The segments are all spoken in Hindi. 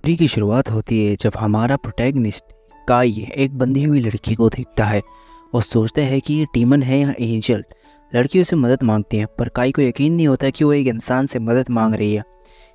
स्टोरी की शुरुआत होती है जब हमारा प्रोटैगनिस्ट काई एक बंधी हुई लड़की को देखता है और सोचता है कि ये डीमन है या एंजल। लड़की उसे मदद मांगती है पर काई को यकीन नहीं होता कि वो एक इंसान से मदद मांग रही है।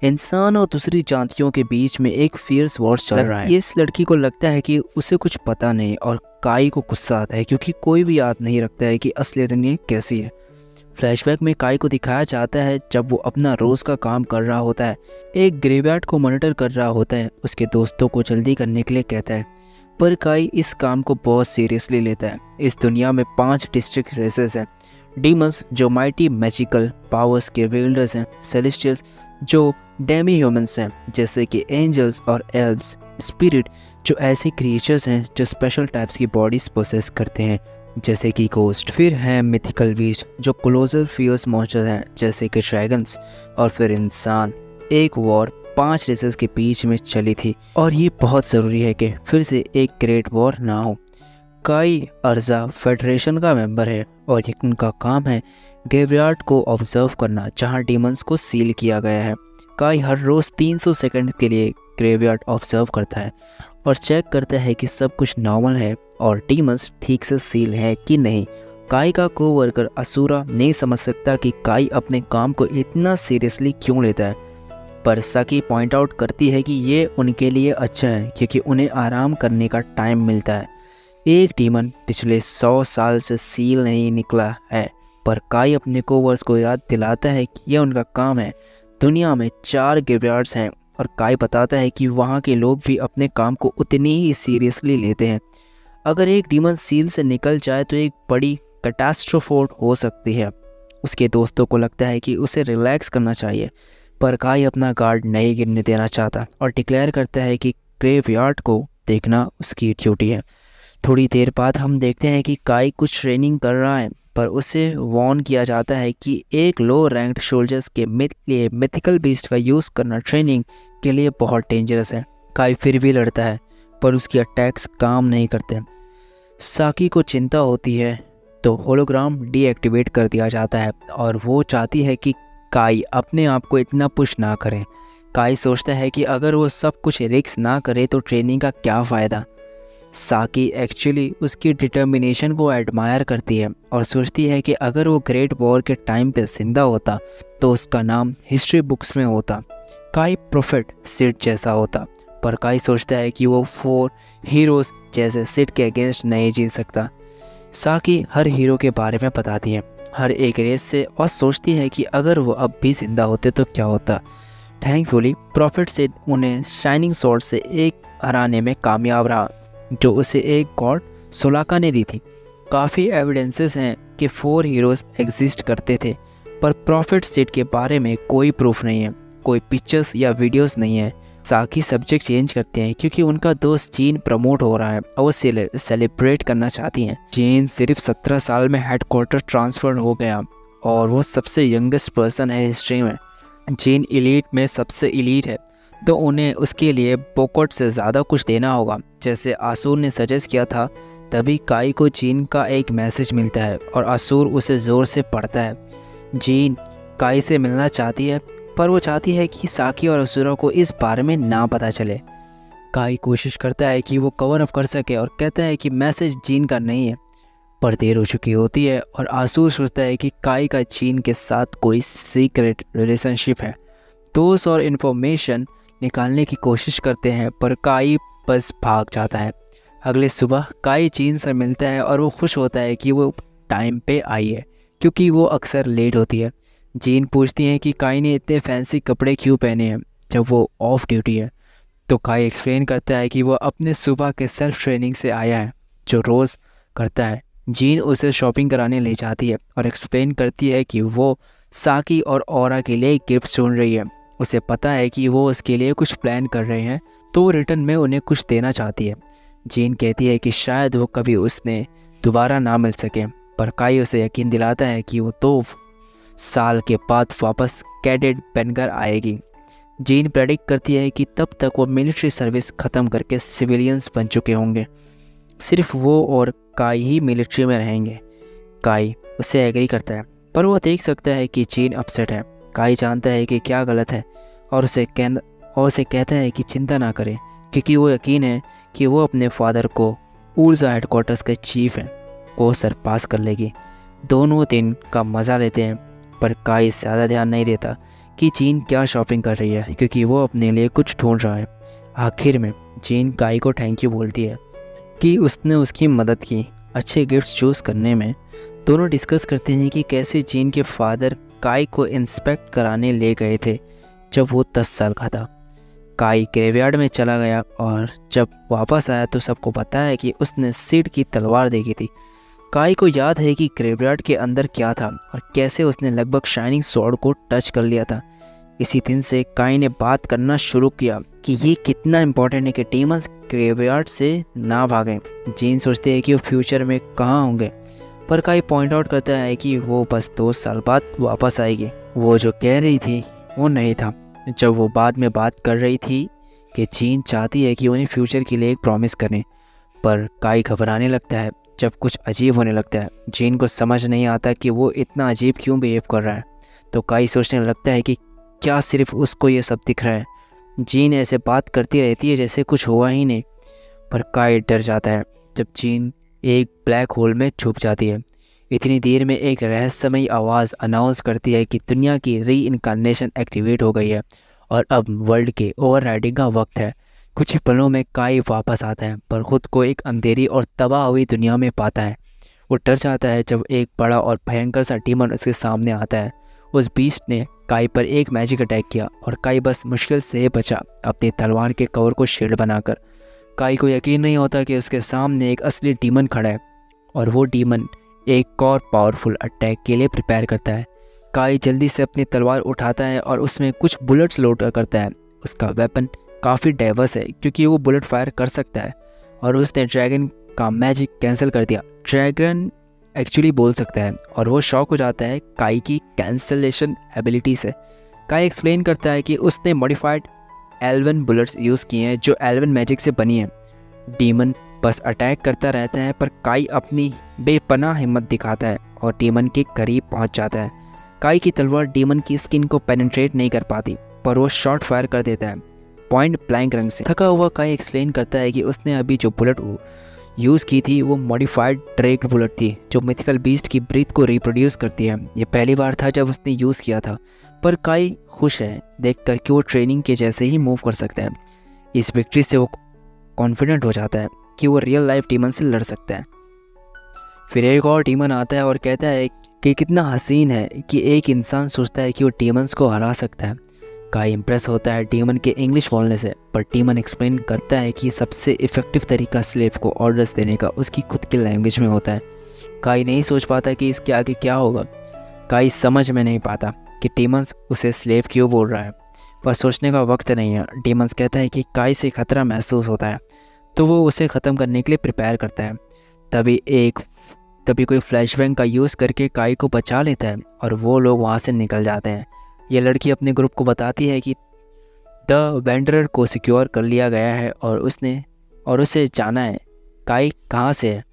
इंसान और दूसरी जातियों के बीच में एक फियर्स वॉर चल रहा है। इस लड़की को लगता है कि उसे कुछ पता नहीं और काई को गुस्सा आता है क्योंकि कोई भी याद नहीं रखता है कि असली दुनिया कैसी है। फ्लैशबैक में काई को दिखाया जाता है जब वो अपना रोज़ का काम कर रहा होता है, एक ग्रेवयार्ड को मॉनिटर कर रहा होता है। उसके दोस्तों को जल्दी करने के लिए कहता है पर काई इस काम को बहुत सीरियसली लेता है। इस दुनिया में 5 डिस्ट्रिक्ट रेसेस हैं। डीमंस जो माइटी मैजिकल पावर्स के विल्डर्स हैं, सेलेस्टियल्स जो डेमी ह्यूमंस हैं जैसे कि एंजल्स और एल्व्स, स्पिरिट जो ऐसे क्रिएचर्स हैं जो स्पेशल टाइप्स की बॉडीज पोसेस करते हैं जैसे कि गोस्ट। फिर हैं मिथिकल बीस्ट जो क्लोजर फियर्स मॉन्स्टर हैं जैसे कि ड्रैगन्स। और फिर इंसान। एक वॉर 5 रेसेस के बीच में चली थी और ये बहुत ज़रूरी है कि फिर से एक ग्रेट वॉर ना हो। काई अर्जा फेडरेशन का मेंबर है और उनका काम है ग्रेवयार्ड को ऑब्जर्व करना जहां डीमंस को सील किया गया है। काई हर रोज़ 300 सेकंड के लिए ग्रेवयार्ड ऑब्जर्व करता है और चेक करता है कि सब कुछ नॉर्मल है और डीमंस ठीक से सील है कि नहीं। काई का कोवर्कर असुरा नहीं समझ सकता कि काई अपने काम को इतना सीरियसली क्यों लेता है, पर साकी पॉइंट आउट करती है कि ये उनके लिए अच्छा है क्योंकि उन्हें आराम करने का टाइम मिलता है। एक डीमन पिछले 100 साल से सील नहीं निकला है पर काई अपने कोवर्स को याद दिलाता है कि यह उनका काम है। दुनिया में 4 ग्रेवयार्ड्स हैं और काई बताता है कि वहाँ के लोग भी अपने काम को उतनी ही सीरियसली लेते हैं। अगर एक डीमन सील से निकल जाए तो एक बड़ी कैटास्ट्रोफे हो सकती है। उसके दोस्तों को लगता है कि उसे रिलैक्स करना चाहिए पर काई अपना गार्ड नहीं गिरने देना चाहता और डिक्लेयर करता है कि ग्रेवयार्ड को देखना उसकी ड्यूटी है। थोड़ी देर बाद हम देखते हैं कि काई कुछ ट्रेनिंग कर रहा है पर उसे वार्न किया जाता है कि एक लो रैंक्ड सोल्जर्स के लिए मिथिकल बीस्ट का यूज़ करना ट्रेनिंग के लिए बहुत डेंजरस है। काई फिर भी लड़ता है पर उसकी अटैक्स काम नहीं करते। साकी को चिंता होती है तो होलोग्राम डीएक्टिवेट कर दिया जाता है और वो चाहती है कि काई अपने आप को इतना पुश ना करें। काई सोचता है कि अगर वो सब कुछ रिस्क ना करे तो ट्रेनिंग का क्या फ़ायदा। साकी एक्चुअली उसकी डिटर्मिनेशन को एडमायर करती है और सोचती है कि अगर वो ग्रेट वॉर के टाइम पे जिंदा होता तो उसका नाम हिस्ट्री बुक्स में होता, काई प्रोफेट सिड जैसा होता। पर काई सोचता है कि वो 4 हीरोज़ जैसे सिड के अगेंस्ट नहीं जीत सकता। साकी हर हीरो के बारे में बताती है, हर एक रेस से, और सोचती है कि अगर वो अब भी जिंदा होते तो क्या होता। थैंकफुली प्रॉफिट सिड उन्हें शाइनिंग स्वॉर्ड से एक हराने में कामयाब रहा जो उसे एक गॉड सोलाका ने दी थी। काफ़ी एविडेंसेस हैं कि 4 हीरोज़ एग्जिस्ट करते थे पर प्रॉफिट सिड के बारे में कोई प्रूफ नहीं है, कोई पिक्चर्स या वीडियोस नहीं है। साकी सब्जेक्ट चेंज करते हैं क्योंकि उनका दोस्त जीन प्रमोट हो रहा है और वो सेलिब्रेट करना चाहती हैं। जीन सिर्फ 17 साल में हेडक्वार्टर ट्रांसफ़र हो गया और वो सबसे यंगेस्ट पर्सन है हिस्ट्री में। जीन इलीट में सबसे इलीट है तो उन्हें उसके लिए बोकोट से ज़्यादा कुछ देना होगा जैसे आसूर ने सजेस्ट किया था। तभी काई को जीन का एक मैसेज मिलता है और आसूर उसे ज़ोर से पढ़ता है। जीन काई से मिलना चाहती है पर वो चाहती है कि साकी और असुरा को इस बारे में ना पता चले। काई कोशिश करता है कि वो कवर अप कर सके और कहता है कि मैसेज जीन का नहीं है, पर देर हो चुकी होती है और आसूर सोचता है कि काई का जीन के साथ कोई सीक्रेट रिलेशनशिप है। दोस्त और इन्फॉर्मेशन निकालने की कोशिश करते हैं पर काई बस भाग जाता है। अगले सुबह काई जीन से मिलता है और वो खुश होता है कि वो टाइम पे आई है क्योंकि वो अक्सर लेट होती है। जीन पूछती है कि काई ने इतने फैंसी कपड़े क्यों पहने हैं जब वो ऑफ ड्यूटी है, तो काई एक्सप्लेन करता है कि वो अपने सुबह के सेल्फ ट्रेनिंग से आया है जो रोज़ करता है। जीन उसे शॉपिंग कराने ले जाती है और एक्सप्लेन करती है कि वो साकी और औरा के लिए गिफ्ट चुन रही है। उसे पता है कि वो उसके लिए कुछ प्लान कर रहे हैं तो रिटर्न में उन्हें कुछ देना चाहती है। जीन कहती है कि शायद वो कभी उसने दोबारा ना मिल सके, पर काई उसे यकीन दिलाता है कि वो 2 साल के बाद वापस कैडेट बनकर आएगी। जीन प्रेडिक्ट करती है कि तब तक वो मिलिट्री सर्विस ख़त्म करके सिविलियंस बन चुके होंगे, सिर्फ वो और काई ही मिलिट्री में रहेंगे। काई उसे एग्री करता है पर वो देख सकता है कि जीन अपसेट है। काई जानता है कि क्या गलत है और और उसे कहता है कि चिंता ना करें, क्योंकि वो यकीन है कि वो अपने फादर को ऊर्जा हेडक्वार्टर्स के चीफ हैं को सरपास कर लेगी। दोनों दिन का मज़ा लेते हैं, पर काई ज़्यादा ध्यान नहीं देता कि जीन क्या शॉपिंग कर रही है, क्योंकि वो अपने लिए कुछ ढूंढ रहा है। आखिर में जीन काई को थैंक यू बोलती है कि उसने उसकी मदद की अच्छे गिफ्ट्स चूज़ करने में। दोनों डिस्कस करते हैं कि कैसे जीन के फादर काई को इंस्पेक्ट कराने ले गए थे जब वो 10 साल का था। काई ग्रेवयार्ड में चला गया और जब वापस आया तो सबको पता है कि उसने सिड की तलवार देखी थी। काई को याद है कि ग्रेवयार्ड के अंदर क्या था और कैसे उसने लगभग शाइनिंग स्वॉर्ड को टच कर लिया था। इसी दिन से काई ने बात करना शुरू किया कि ये कितना इम्पोर्टेंट है कि डेमन्स ग्रेवयार्ड से ना भागें। जीन सोचते हैं कि वो फ्यूचर में कहाँ होंगे, पर काई पॉइंट आउट करता है कि वो बस 2 साल बाद वापस आएगी। वो जो कह रही थी वो नहीं था। जब वो बाद में बात कर रही थी कि जीन चाहती है कि उन्हें फ्यूचर के लिए एक प्रॉमिस करें, पर काई घबराने लगता है जब कुछ अजीब होने लगता है। जीन को समझ नहीं आता कि वो इतना अजीब क्यों बिहेव कर रहा है, तो काई सोचने लगता है कि क्या सिर्फ उसको ये सब दिख रहा है। जीन ऐसे बात करती रहती है जैसे कुछ हुआ ही नहीं, पर काई डर जाता है जब जीन एक ब्लैक होल में छुप जाती है। इतनी देर में एक रहस्यमयी आवाज़ अनाउंस करती है कि दुनिया की री इनकारनेशन एक्टिवेट हो गई है और अब वर्ल्ड के ओवरराइडिंग का वक्त है। कुछ ही पलों में काई वापस आता है, पर खुद को एक अंधेरी और तबाह हुई दुनिया में पाता है। वो डर जाता है जब एक बड़ा और भयंकर सा डीमन उसके सामने आता है। उस बीस्ट ने काई पर एक मैजिक अटैक किया और काई बस मुश्किल से बचा अपनी तलवार के कवर को शील्ड बनाकर। काई को यकीन नहीं होता कि उसके सामने एक असली डीमन खड़ा है और वो डीमन एक और पावरफुल अटैक के लिए प्रिपेयर करता है। काई जल्दी से अपनी तलवार उठाता है और उसमें कुछ बुलेट्स लोड करता है। उसका वेपन काफ़ी डाइवर्स है क्योंकि वो बुलेट फायर कर सकता है और उसने ड्रैगन का मैजिक कैंसिल कर दिया। ड्रैगन एक्चुअली बोल सकता है और वो शॉक हो जाता है काई की कैंसलेशन एबिलिटी से। काई एक्सप्लेन करता है कि उसने मॉडिफाइड एल्वन बुलेट्स यूज़ किए हैं जो एल्वन मैजिक से बनी है। डीमन बस अटैक करता रहता है, पर काई अपनी बेपनाह हिम्मत दिखाता है और डीमन के करीब पहुंच जाता है। काई की तलवार डीमन की स्किन को पेनिट्रेट नहीं कर पाती, पर वो शॉट फायर कर देता है पॉइंट ब्लैंक रंग से। थका हुआ काई एक्सप्लेन करता है कि उसने अभी जो बुलेट यूज़ की थी वो मॉडिफाइड ड्रैग बुलेट थी जो मिथिकल बीस्ट की ब्रीथ को रिप्रोड्यूस करती है। ये पहली बार था जब उसने यूज़ किया था, पर काई खुश है देखकर कि वो ट्रेनिंग के जैसे ही मूव कर सकता है। इस विक्ट्री से वो कॉन्फिडेंट हो जाता है कि वो रियल लाइफ डीमन से लड़ सकता है। फिर एक और डीमन आता है और कहता है कि कितना हसीन है कि एक इंसान सोचता है कि वो डीमंस को हरा सकता है। काई इम्प्रेस होता है डीमन के इंग्लिश बोलने से, पर डीमन एक्सप्लेन करता है कि सबसे इफ़ेक्टिव तरीका स्लेव को ऑर्डर्स देने का उसकी खुद की लैंग्वेज में होता है। काई नहीं सोच पाता कि इसके आगे क्या होगा। काई समझ में नहीं पाता कि डीमंस उसे स्लेव क्यों बोल रहा है, पर सोचने का वक्त नहीं है। डीमंस कहता है कि काई से खतरा महसूस होता है, तो वो उसे ख़त्म करने के लिए प्रिपेयर करता है। तभी कोई फ्लैशबैंग का यूज़ करके काई को बचा लेता है और वो लोग वहाँ से निकल जाते हैं। ये लड़की अपने ग्रुप को बताती है कि द वेंडरर को सिक्योर कर लिया गया है और उसे जाना है काई कहाँ से है।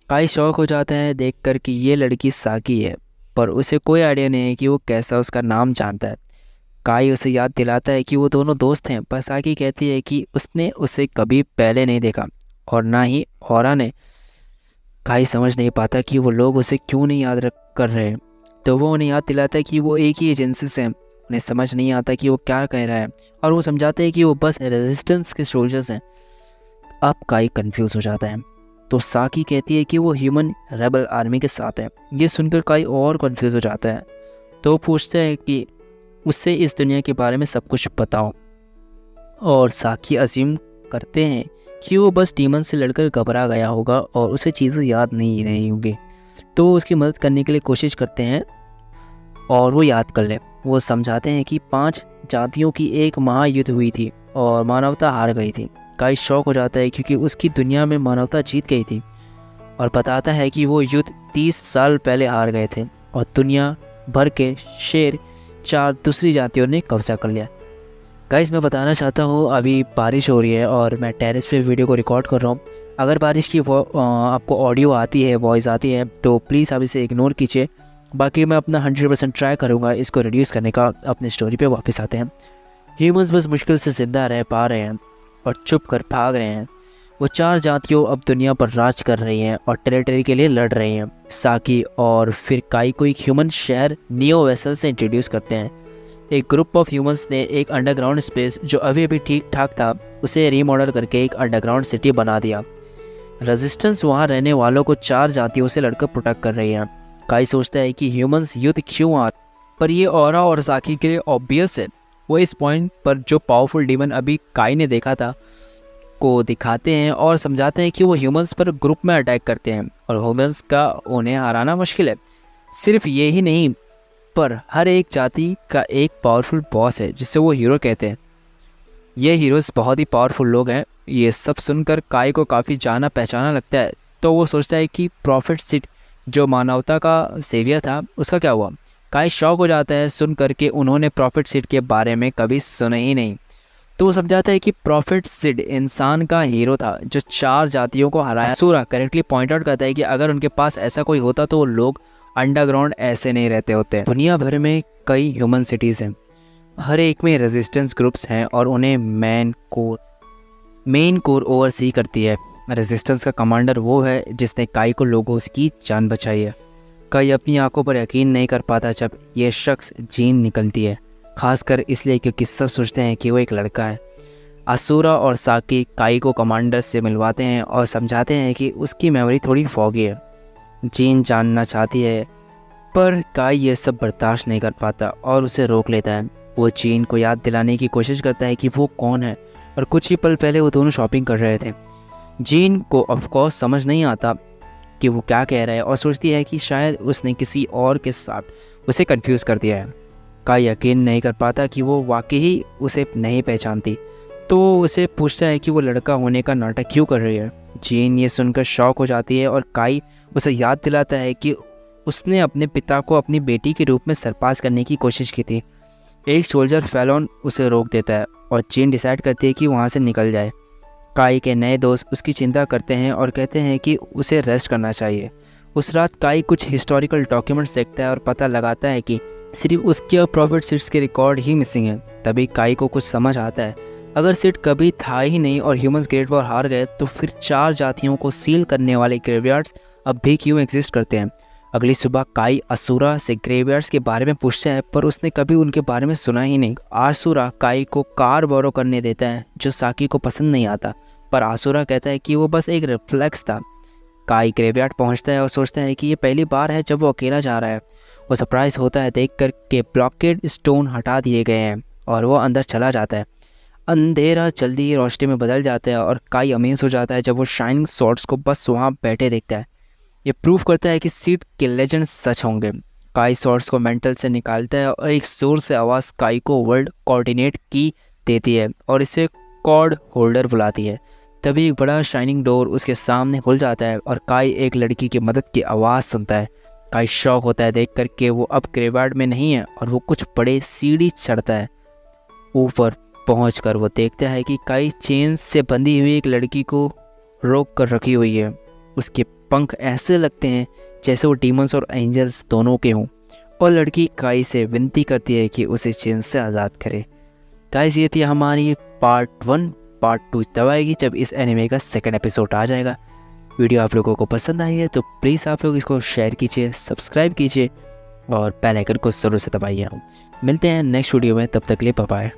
काई शॉक हो जाता है देखकर कि ये लड़की साकी है, पर उसे कोई आइडिया नहीं है कि वो कैसा उसका नाम जानता है। काई उसे याद दिलाता है कि वो दोनों दोस्त हैं, पर साकी कहती है कि उसने उसे कभी पहले नहीं देखा और ना ही औरा ने। काई समझ नहीं पाता कि वो लोग उसे क्यों नहीं याद कर रहे हैं, तो वो उन्हें याद दिलाता है कि वो एक ही एजेंसी से हैं। उन्हें समझ नहीं आता कि वो क्या कह रहा है और वो समझाते हैं कि वो बस रेजिस्टेंस के सोल्जर्स हैं। अब काई कंफ्यूज हो जाता है, तो साकी कहती है कि वो ह्यूमन रेबल आर्मी के साथ है। ये सुनकर काई और कंफ्यूज हो जाता है, तो वो पूछता है कि उससे इस दुनिया के बारे में सब कुछ बताओ, और साकी अज्यूम करते हैं कि वो बस डीमन से लड़कर घबरा गया होगा और उसे चीज़ें याद नहीं रही होंगी, तो उसकी मदद करने के लिए कोशिश करते हैं और वो याद कर ले। वो समझाते हैं कि 5 जातियों की एक महायुद्ध हुई थी और मानवता हार गई थी। काई शॉक हो जाता है क्योंकि उसकी दुनिया में मानवता जीत गई थी, और बताता है कि वो युद्ध 30 साल पहले हार गए थे और दुनिया भर के शेर 4 दूसरी जातियों ने कब्जा कर लिया। गाइस, मैं बताना चाहता हूँ अभी बारिश हो रही है और मैं टेरेस पे वीडियो को रिकॉर्ड कर रहा हूँ। अगर बारिश की आपको ऑडियो आती है, वॉइस आती है, तो प्लीज़ आप इसे इग्नोर कीजिए। बाकी मैं अपना 100% ट्राई करूँगा इसको रिड्यूस करने का। अपने स्टोरी पे वापस आते हैं। ह्यूमंस बस मुश्किल से ज़िंदा रह पा रहे हैं और चुप कर भाग रहे हैं। वो 4 जातियों अब दुनिया पर राज कर रही हैं और टेरिटरी के लिए लड़ रही हैं। साकी और फिर काई को एक ह्यूमन शहर नियो वेसल से इंट्रोड्यूस करते हैं। एक ग्रुप ऑफ ह्यूमंस ने एक अंडरग्राउंड स्पेस जो अभी अभी ठीक ठाक था उसे रीमॉडल करके एक अंडरग्राउंड सिटी बना दिया। रेजिस्टेंस वहाँ रहने वालों को 4 जातियों से लड़कर प्रोटेक्ट कर रही है। काई सोचता है कि ह्यूमंस युद्ध क्यों आ, पर ये ऑरा और साकी के लिए ऑब्वियस है। वो इस पॉइंट पर जो पावरफुल डीमन अभी काई ने देखा था को दिखाते हैं और समझाते हैं कि वो ह्यूमंस पर ग्रुप में अटैक करते हैं और ह्यूमंस का उन्हें हराना मुश्किल है। सिर्फ ये ही नहीं, पर हर एक जाति का एक पावरफुल बॉस है जिसे वो हीरो कहते हैं। ये हीरोज़ बहुत ही पावरफुल लोग हैं। ये सब सुनकर काई को काफ़ी जाना पहचाना लगता है, तो वो सोचता है कि प्रॉफिट सिड जो मानवता का सेवियर था उसका क्या हुआ। काई शॉक हो जाता है सुन करके उन्होंने प्रॉफिट सिड के बारे में कभी सुना ही नहीं। तो वो समझाता है कि प्रॉफिट सिड इंसान का हीरो था जो 4 जातियों को हराया। सूरा करेक्टली पॉइंट आउट करता है कि अगर उनके पास ऐसा कोई होता तो वो लोग अंडरग्राउंड ऐसे नहीं रहते होते। दुनिया भर में कई ह्यूमन सिटीज़ हैं, हर एक में रेजिस्टेंस ग्रुप्स हैं और उन्हें मेन कोर ओवरसी करती है। रेजिस्टेंस का कमांडर वो है जिसने काई को लोगों की जान बचाई है। काई अपनी आंखों पर यकीन नहीं कर पाता जब ये शख्स जीन निकलती है, खासकर इसलिए क्योंकि सब सोचते हैं कि वो एक लड़का है। आसूरा और साकी काई को कमांडर से मिलवाते हैं और समझाते हैं कि उसकी मेमोरी थोड़ी फॉगी है। जीन जानना चाहती है, पर काई ये सब बर्दाश्त नहीं कर पाता और उसे रोक लेता है। वो जीन को याद दिलाने की कोशिश करता है कि वो कौन है और कुछ ही पल पहले वो दोनों शॉपिंग कर रहे थे। जीन को ऑफकोर्स समझ नहीं आता कि वो क्या कह रहा है और सोचती है कि शायद उसने किसी और के साथ उसे कंफ्यूज कर दिया है। काई यकीन नहीं कर पाता कि वो वाकई ही उसे नहीं पहचानती, तो वो उसे पूछता है कि वो लड़का होने का नाटक क्यों कर रही है। जीन ये सुनकर शॉक हो जाती है और काई उसे याद दिलाता है कि उसने अपने पिता को अपनी बेटी के रूप में सरपास करने की कोशिश की थी। एक सोल्जर फैलोन उसे रोक देता है और जीन डिसाइड करती है कि वहाँ से निकल जाए। काई के नए दोस्त उसकी चिंता करते हैं और कहते हैं कि उसे रेस्ट करना चाहिए। उस रात काई कुछ हिस्टोरिकल डॉक्यूमेंट्स देखता है और पता लगाता है कि सिर्फ उसके और प्रॉफिट सिड्स के रिकॉर्ड ही मिसिंग हैं। तभी काई को कुछ समझ आता है, अगर सिड कभी था ही नहीं और ह्यूमंस ग्रेट वॉर हार गए तो फिर 4 जातियों को सील करने वाले ग्रेवयार्ड्स अब भी क्यों एग्जिस्ट करते हैं। अगली सुबह काई असूरा से ग्रेवयार्ड्स के बारे में पूछता है, पर उसने कभी उनके बारे में सुना ही नहीं। आसूरा काई को कार बोरो करने देता है जो साकी को पसंद नहीं आता, पर आसूरा कहता है कि वो बस एक रिफ्लेक्स था। काई ग्रेवयार्ड पहुंचता है और सोचता है कि ये पहली बार है जब वो अकेला जा रहा है। वो सरप्राइज होता है देखकर के ब्लॉकेड स्टोन हटा दिए गए हैं और वो अंदर चला जाता है। अंधेरा जल्दी ही रोशनी में बदल जाता है और काई अमेज हो जाता है जब वो शाइनिंग सॉर्ड्स को बस वहाँ बैठे देखता है। ये प्रूव करता है कि सीड के लेजेंड सच होंगे। काई सॉर्ड्स को मेंटल से निकालता है और एक जोर से आवाज़ काई को वर्ल्ड कोऑर्डिनेट की देती है और इसे कॉर्ड होल्डर बुलाती है। तभी एक बड़ा शाइनिंग डोर उसके सामने खुल जाता है और काई एक लड़की की मदद की आवाज़ सुनता है। काई शॉक होता है देख कर के वो अब ग्रेवयार्ड में नहीं है और वो कुछ बड़े सीढ़ी चढ़ता है। ऊपर पहुंचकर वो देखता है कि काई चेन से बंधी हुई एक लड़की को रोक कर रखी हुई है। उसके पंख ऐसे लगते हैं जैसे वो डीमंस और एंजल्स दोनों के हों और लड़की काई से विनती करती है कि उसे चेन से आज़ाद करे। गाइस, ये थी हमारी पार्ट 1। पार्ट 2 तब आएगी जब इस एनिमे का 2nd एपिसोड आ जाएगा। वीडियो आप लोगों को पसंद आई है तो प्लीज़ आप लोग इसको शेयर कीजिए, सब्सक्राइब कीजिए और बेल आइकन को ज़रूर से दबाइए। मिलते हैं नेक्स्ट वीडियो में, तब तक के लिए बाय बाय।